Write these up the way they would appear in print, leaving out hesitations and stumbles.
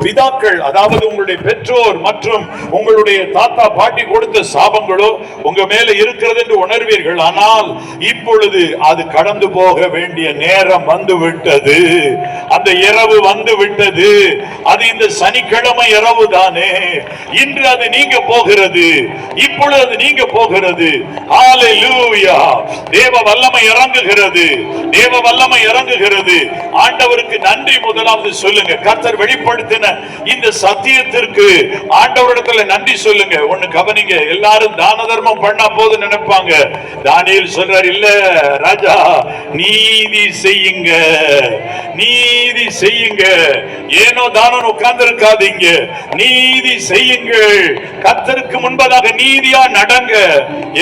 பிதாக்கள், அதாவது உங்களுடைய பெற்றோர் மற்றும் உங்களுடைய தாத்தா பாட்டி கொடுத்த சாபங்களோ உங்க மேல இருக்கிறது என்று உணர்வீர்கள். ஆனால் இப்பொழுது அது கடந்து போக வேண்டிய நேரம் வந்து விட்டது. அந்த இரவு வந்து விட்டது. அது இந்த சனிக்கிழமை இரவு தானே. இன்று அது நீங்க போகிறது. இப்பொழுது அது நீங்க போகிறது. ஹல்லேலூயா. தேவ வல்லமை இறங்குகிறது. தேவ வல்லமை இறங்குகிறது. ஆண்டவருக்கு நன்றி முதலாவது சொல்லுங்க. கர்த்தர் வெளிப்படுத்தின இந்த சத்தியத்திற்கு ஆண்டவரிடத்துல நன்றி சொல்லுங்க. ஒண்ணு கவனிங்க, எல்லாரும் தான தர்மம் பண்ணா போது நினைப்பாங்க. தானியேல் சொல்றார், இல்ல ராஜா, நீதி செய்யுங்க, நீதி செய்யுங்க. ஏனோ தானம் உட்கார்ந்து இருக்காதீங்க, நீதி செய்யுங்கள். கர்த்தருக்கு முன்பதாக நீதியா நடங்க.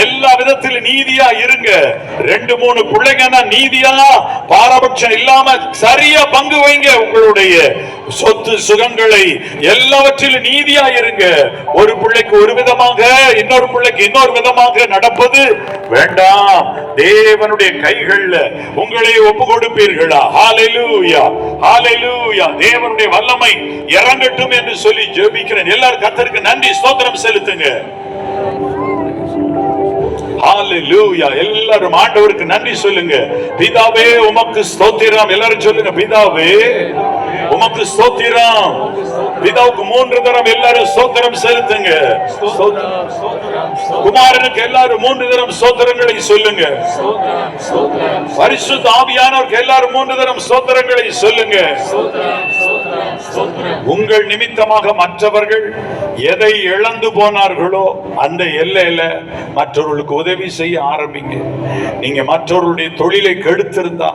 எல்லா விதத்திலும் நீதியா இருங்க. 2-3 பிள்ளைங்கன்னா நீதியா பாரபட்சம் இல்லாம சரியா பங்கு வைங்க. உங்களுடைய சொத்து சுகங்களை எல்லாவற்றிலும் நீதியா இருங்க. ஒரு பிள்ளைக்கு ஒரு விதமாக, இன்னொரு பிள்ளைக்கு இன்னொரு விதமாக நடப்பது வேண்டாம். தேவனுடைய கைகள்ல உங்களை ஒப்பு கொடுப்பீர்களா? ஹல்லேலூயா, ஹல்லேலூயா. தேவனுடைய வல்லமை இறங்கட்டும் என்று சொல்லி ஜெபிக்கிறேன். எல்லாரும் கர்த்தருக்கு நன்றி ஸ்தோத்திரம் செலுத்துங்க. ஹல்லேலூயா. எல்லாரும் ஆண்டவருக்கு நன்றி சொல்லுங்க. பிதாவே உமக்கு ஸ்தோத்திரம். எல்லாரும் சொல்லுங்க, பிதாவே உமக்கு ஸ்தோத்திரம். பிதாவுக்கு 3 தரம் எல்லாரும் ஸ்தோத்திரம் செலுத்துங்க. குமாரனுக்கு எல்லாரும் 3 தரம் ஸ்தோத்திரங்களை சொல்லுங்க. பரிசுத்த ஆவியானவருக்கு எல்லாரும் 3 தரம் ஸ்தோத்திரங்களை சொல்லுங்க. உங்கள் நிமித்தமாக மற்றவர்கள் எதை இழந்து போனார்களோ அந்த எல்லையில மற்றவர்களுக்கு உதவி செய்ய ஆரம்பிங்க. நீங்க மற்றவர்களுடைய தொழிலை கெடுத்திருந்தா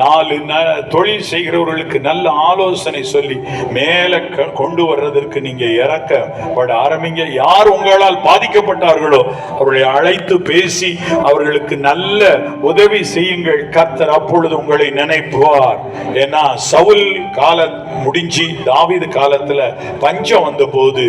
4 தொழில் செய்கிறவர்களுக்கு நல்ல ஆலோசனை சொல்லி மேல கொண்டு வர்றதற்கு நீங்க இறக்கப்பட ஆரம்பிங்க. யார் உங்களால் பாதிக்கப்பட்டார்களோ அவர்களை அழைத்து பேசி அவர்களுக்கு நல்ல உதவி செய்யுங்கள். கர்த்தர் அப்பொழுது உங்களை நினைப்பார். ஏன்னா சவுல் காலம் முடிஞ்சு தாவீது காலத்துல பஞ்சம் வந்த போது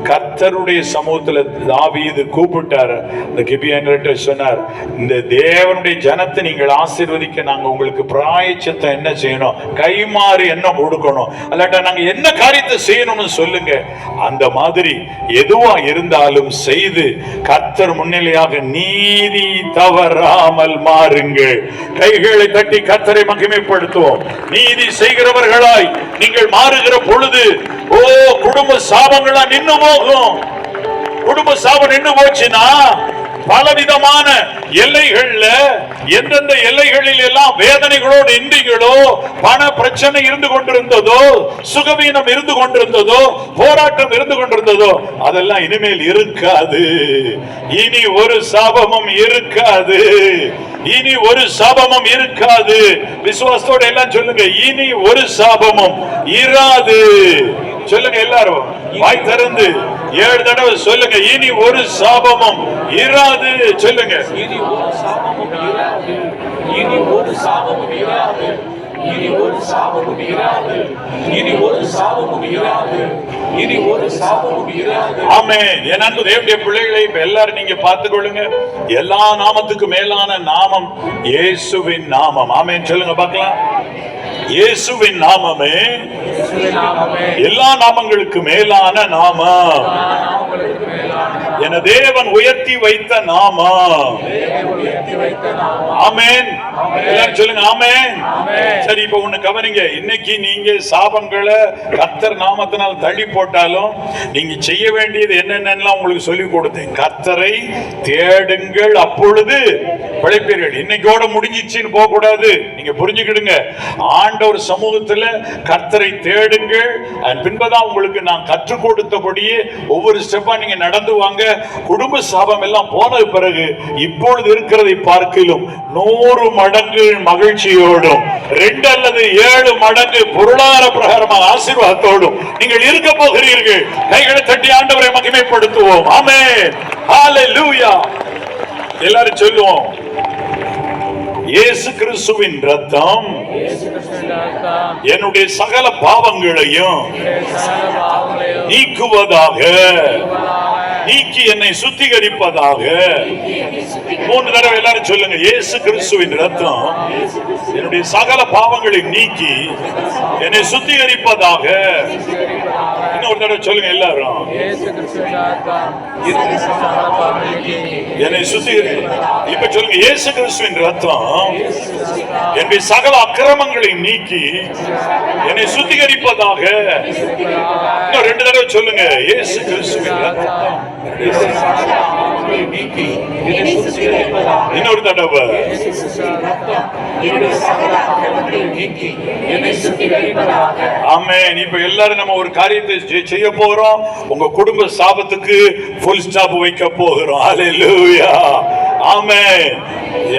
கர்த்தருடைய சமூகத்துல தாவீது கூப்பிட்டாரு. இந்த கிபியோனியர்கிட்ட சொன்னார், இந்த தேவனுடைய ஜனத்தை நீங்கள் ஆசீர்வதிக்க நாங்க உங்களுக்கு பிராயச்சித்தம் என்ன செய்யணும், கைமாறு என்ன கொடுக்கணும், அல்லாட்டா நாங்க என்ன காரியத்தை செய்யணும்னு சொல்லுங்க. அந்த மாதிரி எதுவா இருந்தாலும் செய்து கர்த்தர் முன்னிலையாக நீதி தவறாமல் மாறுங்கள். கைகளை தட்டி கர்த்தரை மகிமைப்படுத்துவோம். நீதி செய்கிறவர்களாய் நீங்கள் மாறுகிற பொழுது குடும்ப சாபங்களா நின்னு போகும். குடும்ப சாபம் நின்னு போச்சுன்னா பலவிதமான எல்லைகள்ல எந்தெந்த எல்லைகளில் எல்லாம் வேதனைகளோடு இன்றிகளோ, பண பிரச்சனை இருந்து கொண்டிருந்ததோ, சுகவீனம் இருந்து கொண்டிருந்ததோ, போராட்டம் இருந்து கொண்டிருந்ததோ, அதெல்லாம் இனிமேல் இருக்காது. இனி ஒரு சாபமும் இருக்காது. இனி ஒரு சாபமும் இருக்காது. விசுவாசத்தோட எல்லாம் சொல்லுங்க, இனி ஒரு சாபமும் இராது. சொல்லுங்க எல்லாரும் வாய் திறந்து 7 தடவை சொல்லுங்க, இனி ஒரு சாபமும் இராது. சொல்லுங்க, இனி ஒரு சாபமும் இராது. இனி ஒரு சாபமும் இராது. இனி ஒரு சாபமும் இராது. இனி ஒரு சாபமும் இராது. இனி ஒரு சாபமும் இராது. ஆமென். என் அன்பு தேவனுடைய பிள்ளைகளை இப்ப எல்லாரும் நீங்க பார்த்துக் கொள்ளுங்க. எல்லா நாமத்துக்கு மேலான நாமம் இயேசுவின் நாமம். ஆமென். சொல்லுங்க பார்க்கலாம். இயேசுவின் நாமமே எல்லா நாமங்களுக்கு மேலான நாமம். என தேவன் உயர்த்தி வைத்த நாமம். ஆமென். எல்லாரும் சொல்லுங்க ஆமென். சரி, இப்ப ஒண்ணு கவனிங்க. இன்னைக்கு நீங்க சாபங்களை கர்த்தர் நாமத்தினால் தள்ளி போட்டாலும் நீங்க செய்ய வேண்டியது என்னென்னலாம் உங்களுக்கு சொல்லி கொடுத்தேன். கர்த்தரை தேடுங்கள், அப்பொழுது பிழைப்பீர்கள். இன்னைக்கோட முடிஞ்சிச்சுன்னு போக கூடாது. நீங்க புரிஞ்சுக்கிடுங்க. ஆண்டவர் சமூகத்துல கர்த்தரை தேடுங்கள். பின்பதான் உங்களுக்கு நான் கற்றுக் கொடுத்தபடியே ஒவ்வொரு ஸ்டெப்பா நீங்க நடந்து வாங்க. குடும்ப சாபம் எல்லாம் போன பிறகு இப்பொழுது இருக்கிறதை பார்க்கிலும் 100 மடங்கு மகிழ்ச்சியோடும் 2 அல்லது 7 மடங்கு பொருளாதார பிரகாரமாக ஆசீர்வாதத்தோடும் நீங்கள் இருக்க போகிறீர்கள். கைகளை தட்டி ஆண்டவரை மகிமைப்படுத்துவோம். ஆமென். ஹல்லேலூயா. எல்லாரும் சொல்லுவோம், இயேசு கிறிஸ்துவின் ரத்தம் என்னுடைய சகல பாவங்களையும் நீக்குவதாக. நீக்கி என்னை சுத்திகரிப்பதாக. 3 தடவை எல்லாரும் சொல்லுங்க. இயேசு கிறிஸ்துவின் ரத்தம் என்னுடைய சகல பாவங்களை நீக்கி என்னை சுத்திகரிப்பதாக. இன்னொரு தடவை சொல்லுங்க எல்லாரும். என்னை சுத்திகரிப்பதாக. இப்ப சொல்லுங்க. இயேசு கிறிஸ்துவின் ரத்தம் என்னுடைய சகல அக்கிரமங்களை நீக்கி என்னை சுத்திகரிப்பதாக. இன்னும் 2 தடவை சொல்லுங்க. இயேசு கிறிஸ்துவின் ரத்தம். இன்னொரு தடவை. ஆமென். இப்ப எல்லாரும் நம்ம ஒரு காரியத்தை செய்ய போறோம். உங்க குடும்ப சாபத்துக்கு ஃபுல் ஸ்டாப் வைக்க போகிறோம். ஹல்லேலூயா. ஆமென்.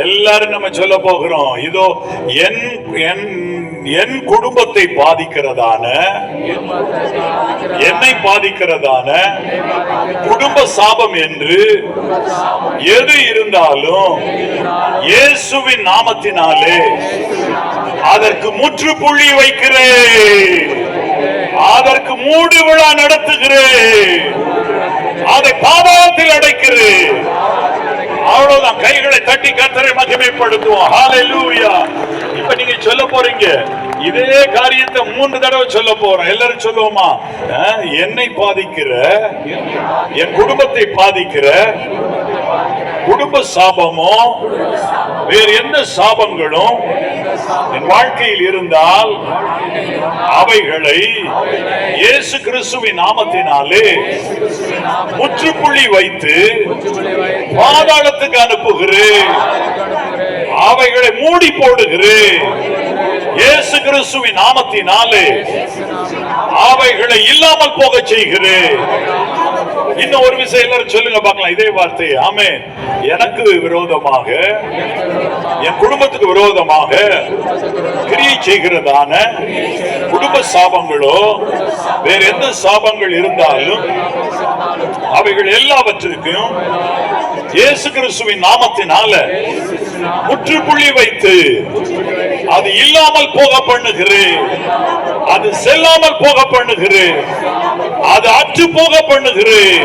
எல்லாரும் நம்ம சொல்ல போகிறோம். இதோ என் குடும்பத்தை பாதிக்கிறதான, என்னை பாதிக்கிறதான குடும்ப சாபம் என்று எது இருந்தாலும் இயேசுவின் நாமத்தினாலே அதற்கு முற்றுப்புள்ளி வைக்கிறேன். அதற்கு மூடு விழா நடத்துகிறேன். அதை பாதாளத்தில் அடைக்கிறேன். அவ்வளவுதான். கைகளை தட்டி கர்த்தரை மகிமைப்படுத்துவோம். ஹல்லேலூயா. இப்ப நீங்க சொல்ல போறீங்க. இதே காரியத்தை 3 தடவை சொல்ல போறோம். எல்லாரும் சொல்லுவோமா? என்னை பாதிக்கிற, என் குடும்பத்தை பாதிக்கிற குடும்ப சாபமோ வேறு எந்த சாபங்களும் என் வாழ்க்கையில் இருந்தால் அவைகளை இயேசு கிறிஸ்துவின் நாமத்தினாலே முற்றுப்புள்ளி வைத்து பாதாளத்துக்கு அனுப்புகிறேன். அவைகளை மூடி போடுகிறேன். இயேசு கிறிஸ்துவின் நாமத்தினாலே அவைகளை இல்லாமல் போக செய்கிறேன். இன்னும் ஒரு விஷயம் எல்லாரும் சொல்லுங்க பார்க்கலாம். இதே வார்த்தை. ஆமென். எனக்கு விரோதமாக, என் குடும்பத்துக்கு விரோதமாக கிரியை செய்கிறதான குடும்ப சாபங்களோ வேற எந்த சாபங்கள் இருந்தாலும் அவைகள் எல்லாவற்றிற்கும் இயேசு கிறிஸ்துவின் நாமத்தினால முற்றுப்புள்ளி வைத்து அது இல்லாமல் போக பண்ணுகிறேன். அது செல்லாமல் போக பண்ணுகிறேன். அது அற்று போக பண்ணுகிறேன்.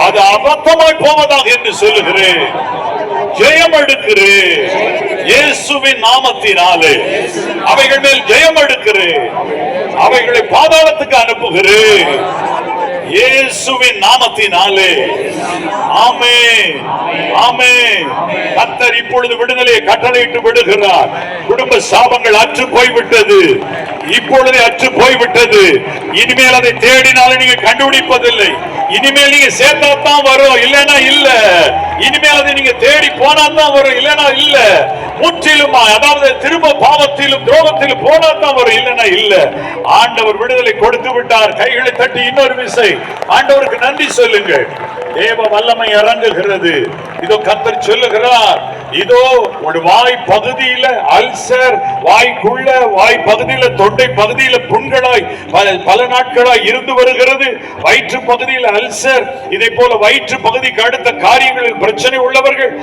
அது அபத்தமாய் போவதாக என்று சொல்லுகிறேன். ஜெயம் எடுக்கிறேன். இயேசுவின் நாமத்தினாலே அவைகள் மேல் ஜெயம் எடுக்கிறேன். அவைகளை பாதாளத்துக்கு அனுப்புகிறேன். இயேசுவின் நாமத்தினாலே. ஆமென். ஆமென். கர்த்தர் இப்பொழுது விடுதலையை கட்டளையிட்டு விடுகிறார். குடும்ப சாபங்கள் அற்று போய்விட்டது. இப்பொழுதே அற்று போய்விட்டது. இனிமேல் அதை தேடினாலும் நீங்க கண்டுபிடிப்பதில்லை. இனிமேல் நீங்க சேர்த்தா தான் வரும், இல்லைன்னா இல்ல. இனிமேல் அதை நீங்க தேடி போனா தான் வரும், இல்லைன்னா இல்ல. முற்றிலுமா, அதாவது திரும்ப பாவத்திலும் துரோகத்திலும் போனா தான் வரும், இல்லைன்னா இல்ல. ஆண்டவர் விடுதலை கொடுத்து விட்டார். கைகளை தட்டி இன்னொரு விசை ஆண்டவருக்கு நன்றி சொல்லுங்கள். தேவ வல்லமை இறங்குகிறது. இதோ கர்த்தர் சொல்லுகிறார். இதோ ஒரு வாய் பகுதியில அல்சர், வாய்க்குள்ள வாய் பகுதியில தொண்டை பகுதியில புண்களாய் பல நாட்களாய் இருந்து வருகிறது. வயிற்று பகுதியில் அல்சர், இதே போல வயிற்று பகுதிக்கு அடுத்த காரியங்களில் பிரச்சனை உள்ளவர்கள்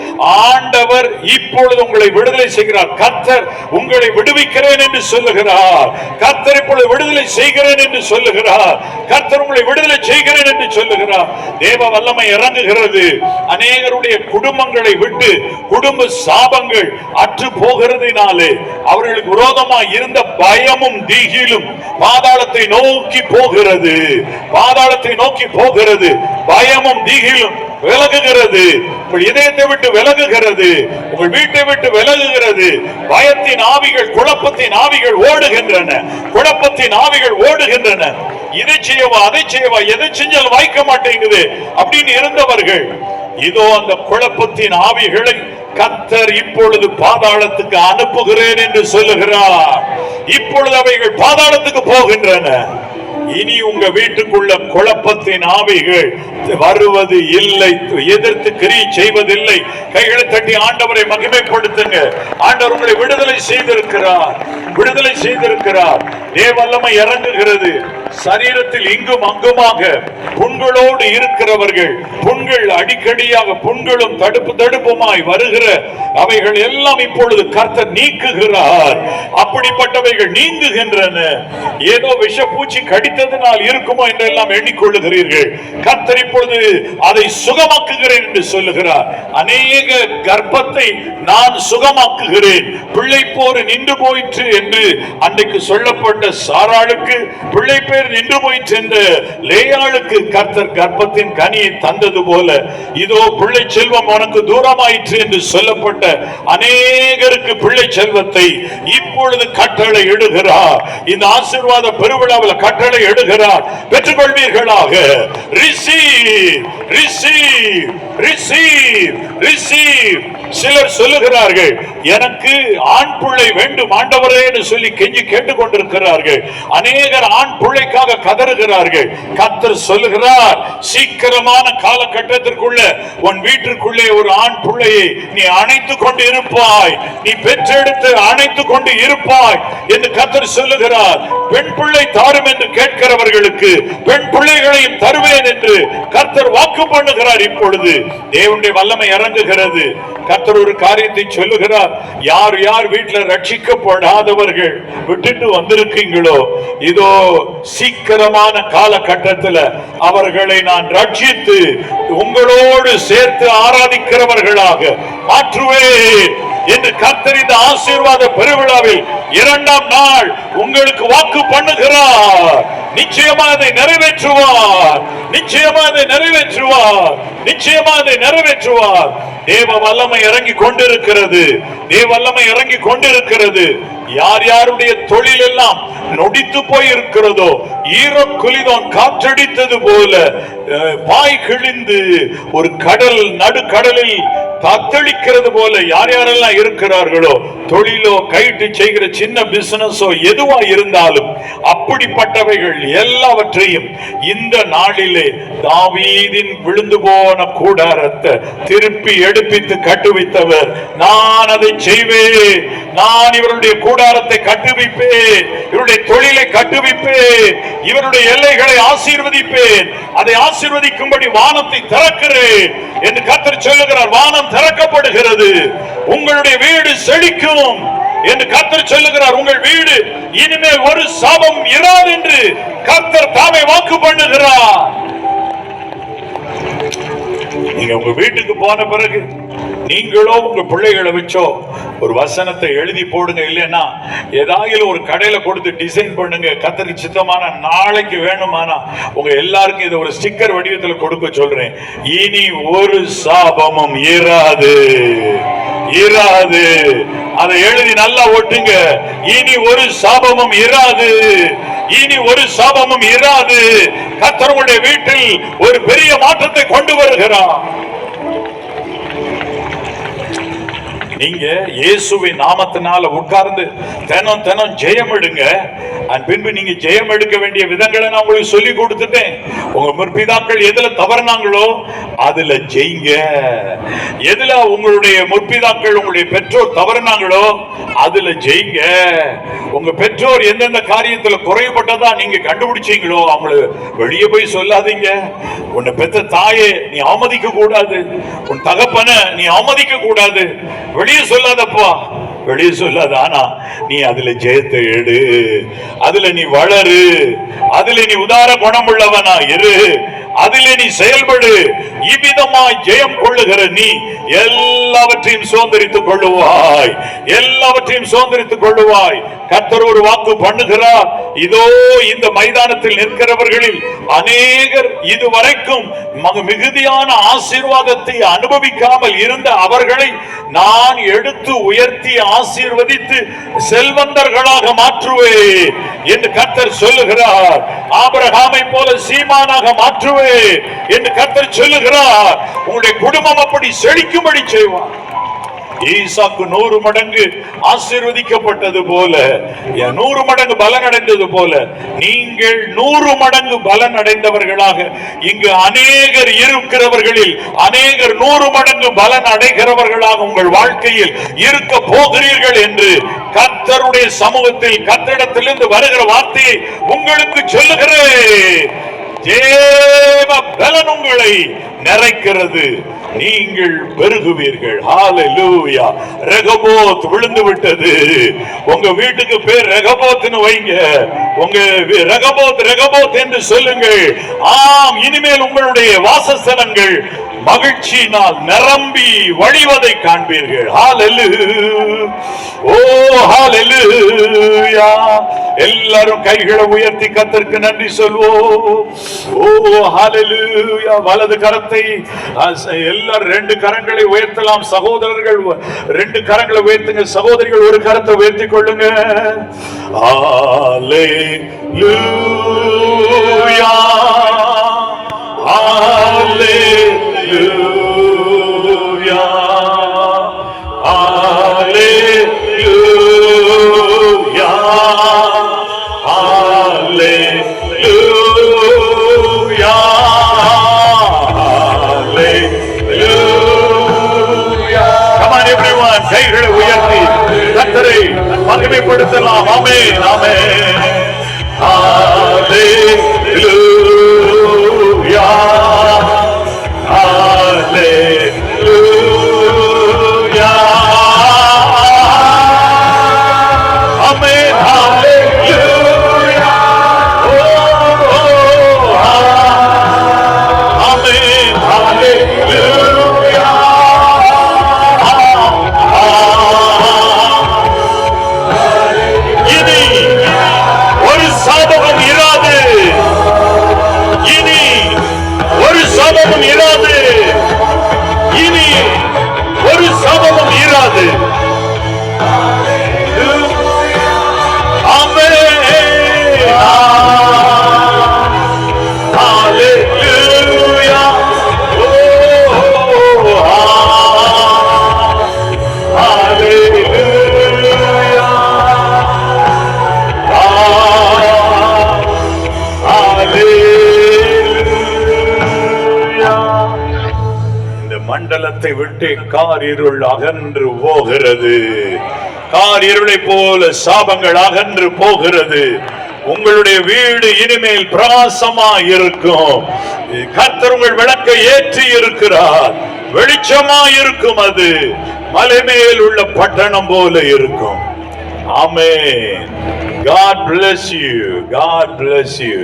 ஆண்டவர் இப்பொழுது உங்களை விடுதலை செய்கிறார். கர்த்தர் உங்களை விடுவிக்கிறேன் என்று சொல்லுகிறார். கர்த்தர் இப்பொழுது விடுதலை செய்கிறேன் என்று சொல்லுகிறார். கர்த்தர் உங்களை விடுதலை செய்கிறேன் என்று சொல்லுகிறார். தேவ வல்லமை இறங்குகிறது. அநேகருடைய குடும்பங்களை விட்டு குடும்ப சாபங்கள் அற்று போகிறதினாலே அவர்களுக்கு விரோதமாக இருந்த பயமும் திகிலும் பாதாளத்தை நோக்கி போகிறது. பாதாளத்தை நோக்கி போகிறது. பயமும் திகிலும் விலகுகிறது. உங்கள் இதயத்தை விட்டு விலகுகிறது. உங்கள் வீட்டை விட்டு விலகுகிறது. பயத்தின் ஆவிகள், குழப்பத்தின் ஆவிகள் ஓடுகின்றன. குழப்பத்தின் ஆவிகள் ஓடுகின்றன. இதை செய்யவா, அதை செய்யவா, எதை செஞ்சால் வாய்க்க மாட்டேங்குது அப்படின்னு இருந்தவர்கள் இதோ அந்த குழப்பத்தின் ஆவிகளை கர்த்தர் இப்பொழுது பாதாளத்துக்கு அனுப்புகிறேன் என்று சொல்லுகிறார். இப்பொழுது அவைகள் பாதாளத்துக்கு போகின்றன. இனி உங்க வீட்டுக்குள்ள குழப்பத்தின் ஆவிகள் வருவது இல்லை, எதிர்த்து கிரியை செய்வதில்லை. கைகளை தட்டி ஆண்டவரை மகிமைப்படுத்துங்க. ஆண்டவர் உங்களை விடுதலை செய்திருக்கிறார். விடுதலை செய்திருக்கிறார். தேவ வல்லமை இறங்குகிறது. சரீரத்தில் இங்கும் அங்குமாக புண்களோடு இருக்கிறவர்கள், புண்கள் அடிக்கடியாக புண்களும் தடுப்புமாய் வருகிற அவைகள் எல்லாம் இப்பொழுது கர்த்தர் நீக்குகிறார். அப்படிப்பட்டவைகள் நீங்குகின்றன. ஏதோ விஷப்பூச்சி கடித்ததனால் இருக்குமோ என்றெல்லாம் எண்ணிக்கொள்ளுகிறீர்கள். கர்த்தர் இப்பொழுது அதை சுகமாக்குகிறேன் என்று சொல்லுகிறார். அநேக கர்ப்பத்தை நான் சுகமாக்குகிறேன். பிள்ளை போர் நின்று போயிற்று என்று அன்றைக்கு சொல்லப்பட்ட சாராளுக்கு பிள்ளை பேர் நின்று போயிற்று என்று லேயாளுக்கு கர்த்தர் கர்ப்பத்தின் கனியை தந்தது போல இதோ பிள்ளை செல்வம் உனக்கு தூரமாயிற்று என்று சொல்லப்பட்ட அநேகருக்கு பிள்ளை செல்வத்தை இப்பொழுது கட்டளை இடுகிறார். இந்த ஆசீர்வாத பெருவிழாவில் கட்டளை இடுகிறார். பெற்றுக்கொள்வீர்களாக. Receive, receive, receive, receive. சிலர் சொல்லுகிறார்கள், எனக்கு ஆண் பிள்ளை வேண்டும் ஆண்டவரே என்று சொல்லி கெஞ்சி கேட்டுக் கொண்டிருக்கிறார்கள். அநேகர் ஆண் பிள்ளைக்காக கதறுகிறார்கள். கர்த்தர் சொல்லுகிறார், சீக்கிரமான காலகட்டத்திற்குள்ள உன் வீட்டிற்குள்ளே ஒரு ஆண் பிள்ளையை நீ அணைத்துக் கொண்டு இருப்பாய், நீ பெற்றெடுத்து அணைத்துக் கொண்டு இருப்பாய் என்று கர்த்தர் சொல்லுகிறார். பெண் பிள்ளை தாரும் என்று கேட்கிறவர்களுக்கு பெண் பிள்ளைகளையும் தருவேன் என்று கர்த்தர் வாக்கு பண்ணுகிறார். இப்பொழுது தேவனுடைய வல்லமை இறங்குகிறது. கர்த்தர் ஒரு காரியத்தை சொல்லுகிறார். யார் யார் வீட்டில் ரட்சிக்கப்படாதவர்கள் விட்டுட்டு வந்திருக்கீங்களோ, இதோ சீக்கிரமான காலகட்டத்தில் அவர்களை நான் ரட்சித்து உங்களோடு சேர்த்து ஆராதிக்கிறவர்களாக மாற்றுவேன் என்று கர்த்தர் இந்த ஆசீர்வாத பெருவிழாவில் 2ஆம் நாள் உங்களுக்கு வாக்கு பண்ணுகிறார். நிச்சயமா அதை நிறைவேற்றுவார், நிச்சயமா அதை நிறைவேற்றுவார், நிச்சயமா அதை நிறைவேற்றுவார். தேவ வல்லமை இறங்கி கொண்டிருக்கிறது, தேவ வல்லமை இறங்கி கொண்டிருக்கிறது. யார் யாருடைய தொழில் எல்லாம் நொடித்து போய் இருக்கிறதோ, ஈரம் குளிதோன் காற்றடித்தது போல பாய் கிழிந்து ஒரு கடல் நடுக்கடலில் தத்தளிக்கிறது போல யார் யாரெல்லாம் இருக்கிறார்களோ, தொழிலோ கைட்டு செய்கிற சின்ன பிசினஸோ எதுவா இருந்தாலும் அப்படிப்பட்டவைகள் எல்லாவற்றையும் இந்த நாளிலே தாவீதின் விழுந்து போன கூடாரத்தை திருப்பி எடுப்பித்து கட்டுவித்தவர். நான் அதை செய்வேன், நான் இவருடைய கூடாரத்தை கட்டுவிப்பேன், இவருடைய தொழிலை கட்டுவிப்பேன், இவருடைய எல்லைகளை ஆசீர்வதிப்பேன், அதை ஆசீர்வதிக்கும்படி வானத்தை திறக்கிறேன் என்று கர்த்தர் சொல்லுகிறார். வானம் திறக்கப்படுகிறது, உங்களுடைய வீடு செழிக்கும் என்று கர்த்தர் சொல்லுகிறார். உங்கள் வீடு இனிமேல் ஒரு சாபம் இராது என்று கர்த்தர் தாமே வாக்கு பண்ணுகிறார். நீங்க உங்க வீட்டுக்கு போன பிறகு நீங்களோ உங்க பிள்ளைகளை வச்சோ ஒரு வசனத்தை எழுதி போடுங்க. இல்லைன்னா ஏதாவது ஒரு கடையில கொடுத்து டிசைன் பண்ணுங்க. கர்த்தருக்கு சித்தமான நாளைக்கு வேணுமானா உங்க எல்லாருக்கும் இதை ஒரு ஸ்டிக்கர் வடிவத்தில் கொடுக்க சொல்றேன். இனி ஒரு சாபமும் இராது, இராது. அதை எழுதி நல்லா ஒட்டுங்க. இனி ஒரு சாபமும் இராது, இனி ஒரு சாபமும் இராது. கர்த்தருடைய வீட்டில் ஒரு பெரிய மாற்றத்தை கொண்டு வருகிறார். நீங்க இயேசுவின் நாமத்தினால உட்கார்ந்து தினம் தினம் ஜெயம் எடுங்க. பின்பு நீங்க ஜெயம் எடுக்க வேண்டிய விதங்களை நான் உங்களுக்கு சொல்லி கொடுத்துட்டேன். உங்க முற்பிதாக்கள் எதுல தவறுனாங்களோ அதுல ஜெயிங்க. எதுல உங்களுடைய முற்பிதாக்கள் உங்களுடைய பெற்றோர் தவறுனாங்களோ அதுல ஜெயிங்க. உங்க பெற்றோர் எந்தெந்த காரியத்துல குறைபட்டதா நீங்க கண்டுபிடிச்சீங்களோ அவங்கள வெளியே போய் சொல்லாதீங்க. உன்னை பெற்ற தாயே நீ அவமதிக்க கூடாது, உன் தகப்பன நீ அவமதிக்க கூடாது. வெளியே சொல்லாதப்பா, வெளியே சொல்லாத. ஆனா நீ அதுல ஜெயத்தை எடு, அதுல நீ வளரு, அதுல நீ உதார குணமுள்ளவனா இரு, அதிலே நீ செயல்படு. இவ்விதமாய் ஜெயம் கொள்ளுகிற நீ எல்லாவற்றையும் சுதந்திரித்துக் கொள்ளுவாய், எல்லாவற்றையும் சுதந்திரித்துக் கொள்ளுவாய். கர்த்தர் ஒரு வாக்கு பண்ணுகிறார். இதோ இந்த மைதானத்தில் நிற்கிறவர்களில் அநேகர் இதுவரைக்கும் மிகுதியான ஆசீர்வாதத்தை அனுபவிக்காமல் இருந்த அவர்களை நான் எடுத்து உயர்த்தி ஆசீர்வதித்து செல்வந்தர்களாக மாற்றுவேன் என்று கர்த்தர் சொல்லுகிறார். ஆபிரகாமை போல சீமானாக மாற்றுவேன் என்று கர்த்தர் சொல்லுகிறார். உங்களுடைய குடும்பம் அப்படி செழிக்கும்படி செய்வார். ஈசாக்கு 100 மடங்கு ஆசீர்வதிக்கப்பட்டது போல, 100 மடங்கு பலன் அடைந்தது போல, நீங்கள் 100 மடங்கு பலன் அடைந்தவர்களாக இங்கு அநேகர் இருக்கிறவர்களில் அநேகர் 100 மடங்கு பலன் அடைகிறவர்களாக உங்கள் வாழ்க்கையில் இருக்க போகிறீர்கள் என்று கர்த்தருடைய சமூகத்தில் கர்த்தரிடத்திலிருந்து வருகிற வார்த்தையை உங்களுக்கு சொல்லுகிறேன். தேவ பலன் உங்களை நிறைக்கிறது, நீங்கள் பெருகுவீர்கள். ஹalleluya. ரெகோபோத் விழுந்து விட்டது. உங்க வீட்டுக்கு பேர் ரெகோபோத்னு வைங்க. உங்க ரெகோபோத் ரெகோபோத் என்று சொல்லுங்கள். ஆம், இனிமேல் உங்களுடைய வாசஸ்தலங்கள் மகிழ்ச்சியினால் நிரம்பி வழிவதை காண்பீர்கள். ஹalleluya. ஓ ஹalleluya. எல்லாரும் கைகளை உயர்த்தி கர்த்தருக்கு நன்றி சொல்வோம். ஓ ஹalleluya. வலது கரத்தை எல்லாரும் 2 கரங்களை உயர்த்தலாம். சகோதரர்கள் 2 கரங்களை உயர்த்துங்க. சகோதரிகள் 1 கரத்தை உயர்த்திக் கொள்ளுங்க. ஹalleluya. ஹalleluya. ஹalleluya. ஹalleluya. கைகளை உயர்த்தி கர்த்தரை மகிமைப்படுத்தலாம். ஆமென், ஆமென். ஹalleluya. ஹalleluya. ஆமென், ஹalleluya. ஆமென், ஹalleluya. இனி ஒரு சாபமும் இராது. இனி ஒரு சாபமும் இராது. இனி ஒரு சாபமும் இராது. ஆமென். ஹalleluya. ஹalleluya. இந்த மண்டலத்தை விட்டு காரிருள் அகன்று போகிறது. காரிருளை போல சாபங்கள் அகன்று போகிறது. உங்களுடைய வீடு இனிமேல் பிரகாசமா இருக்கும். கர்த்தர் உங்கள் விளக்கை ஏற்றி இருக்கிறார். வெளிச்சமா இருக்கும். அது மலை மேல் உள்ள பட்டணம் போல இருக்கும். ஆமென். God bless you. God bless you.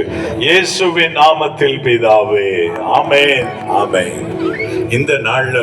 இயேசுவின் நாமத்தில் பிதாவே. ஆமென், ஆமென். இந்த நாள்ல